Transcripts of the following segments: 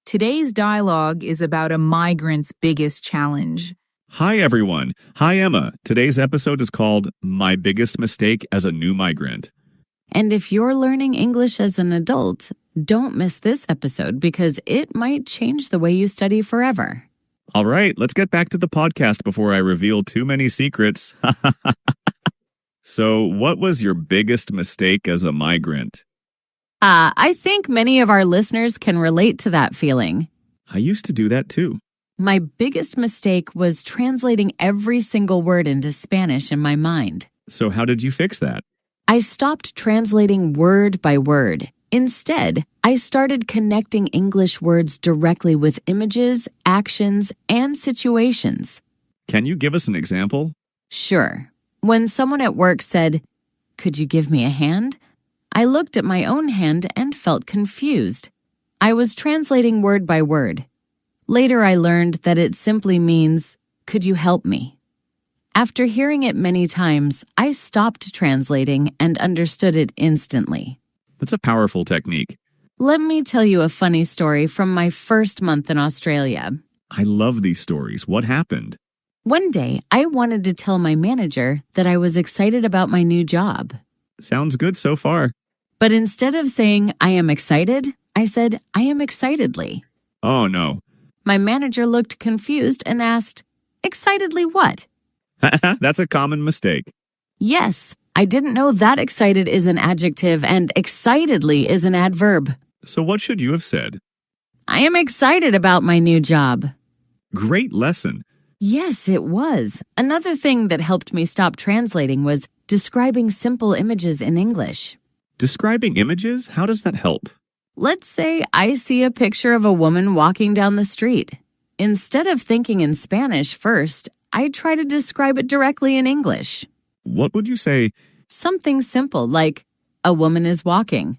Today's dialogue is about a migrant's biggest challenge. Hi, everyone. Hi, Emma. Today's episode is called My Biggest Mistake as a New Migrant. And if you're learning English as an adult, don't miss this episode because it might change the way you study forever. All right, let's get back to the podcast before I reveal too many secrets. So, what was your biggest mistake as a migrant? I think many of our listeners can relate to that feeling. I used to do that too. My biggest mistake was translating every single word into Spanish in my mind. So, how did you fix that? I stopped translating word by word. Instead, I started connecting English words directly with images, actions, and situations. Can you give us an example? Sure. When someone at work said, "Could you give me a hand?" I looked at my own hand and felt confused. I was translating word by word. Later, I learned that it simply means, "Could you help me?" After hearing it many times, I stopped translating and understood it instantly. That's a powerful technique. Let me tell you a funny story from my first month in Australia. I love these stories. What happened? One day, I wanted to tell my manager that I was excited about my new job. Sounds good so far. But instead of saying, "I am excited," I said, "I am excitedly." Oh, no. My manager looked confused and asked, "Excitedly what?" That's a common mistake. Yes, I didn't know that excited is an adjective and excitedly is an adverb. So what should you have said? I am excited about my new job. Great lesson. Yes, it was. Another thing that helped me stop translating was describing simple images in English. Describing images? How does that help? Let's say I see a picture of a woman walking down the street. Instead of thinking in Spanish first, I try to describe it directly in English. What would you say? Something simple like, "A woman is walking.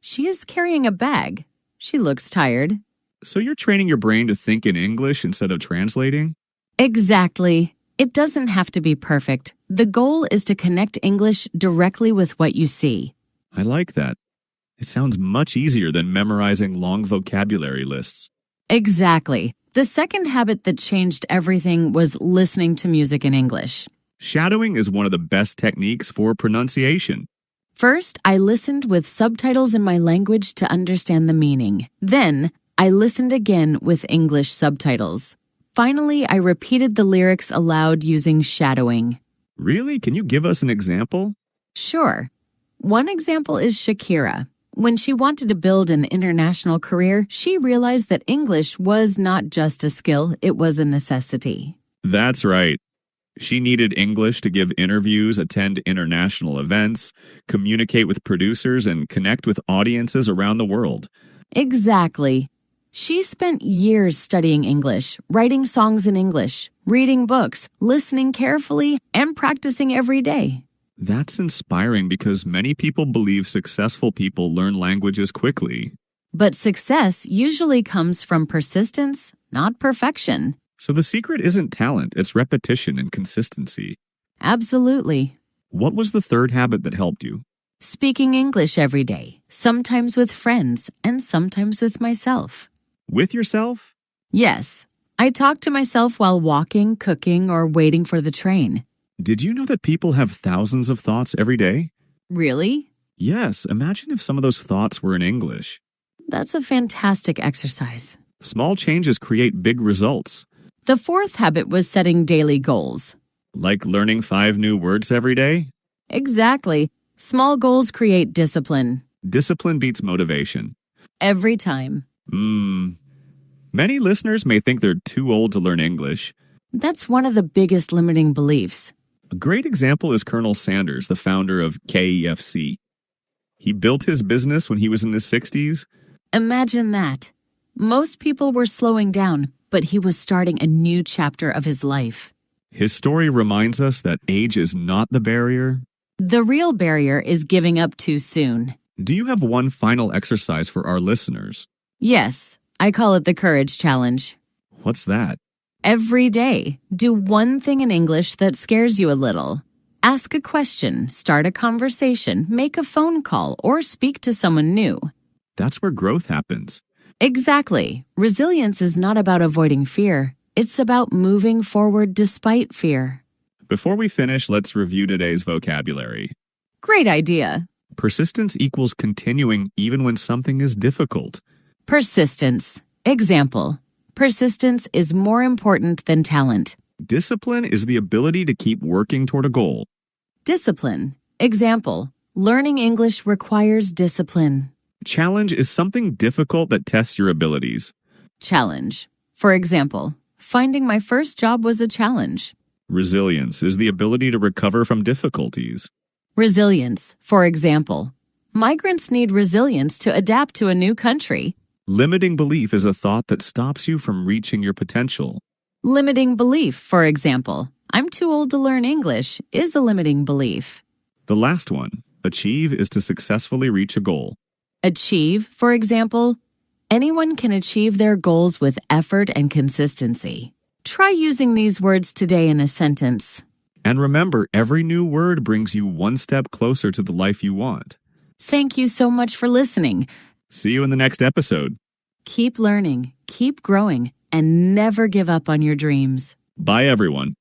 She is carrying a bag. She looks tired." So you're training your brain to think in English instead of translating? Exactly. It doesn't have to be perfect. The goal is to connect English directly with what you see. I like that. It sounds much easier than memorizing long vocabulary lists. Exactly. The second habit that changed everything was listening to music in English. Shadowing is one of the best techniques for pronunciation. First, I listened with subtitles in my language to understand the meaning. Then, I listened again with English subtitles. Finally, I repeated the lyrics aloud using shadowing. Really? Can you give us an example? Sure. One example is Shakira. When she wanted to build an international career, she realized that English was not just a skill, it was a necessity. That's right. She needed English to give interviews, attend international events, communicate with producers, and connect with audiences around the world. Exactly. She spent years studying English, writing songs in English, reading books, listening carefully, and practicing every day. That's inspiring because many people believe successful people learn languages quickly. But success usually comes from persistence, not perfection. So the secret isn't talent, it's repetition and consistency. Absolutely. What was the third habit that helped you? Speaking English every day, sometimes with friends and sometimes with myself. With yourself? Yes. I talk to myself while walking, cooking, or waiting for the train. Did you know that people have thousands of thoughts every day? Really? Yes, imagine if some of those thoughts were in English. That's a fantastic exercise. Small changes create big results. The fourth habit was setting daily goals. Like learning 5 new words every day? Exactly. Small goals create discipline. Discipline beats motivation. Every time. Many listeners may think they're too old to learn English. That's one of the biggest limiting beliefs. A great example is Colonel Sanders, the founder of KEFC. He built his business when he was in his 60s. Imagine that. Most people were slowing down, but he was starting a new chapter of his life. His story reminds us that age is not the barrier. The real barrier is giving up too soon. Do you have one final exercise for our listeners? Yes, I call it the Courage Challenge. What's that? Every day, do one thing in English that scares you a little. Ask a question, start a conversation, make a phone call, or speak to someone new. That's where growth happens. Exactly. Resilience is not about avoiding fear. It's about moving forward despite fear. Before we finish, let's review today's vocabulary. Great idea. Persistence equals continuing even when something is difficult. Persistence. Example. Persistence is more important than talent. Discipline is the ability to keep working toward a goal. Discipline. Example. Learning English requires discipline. Challenge is something difficult that tests your abilities. Challenge. For example, finding my first job was a challenge. Resilience is the ability to recover from difficulties. Resilience. For example, migrants need resilience to adapt to a new country. Limiting belief is a thought that stops you from reaching your potential. Limiting belief. For example, I'm too old to learn English is a limiting belief. The last one, achieve, is to successfully reach a goal. Achieve. For example, anyone can achieve their goals with effort and consistency. Try using these words today in a sentence. And remember, every new word brings you one step closer to the life you want. Thank you so much for listening. See you in the next episode. Keep learning, keep growing, and never give up on your dreams. Bye, everyone.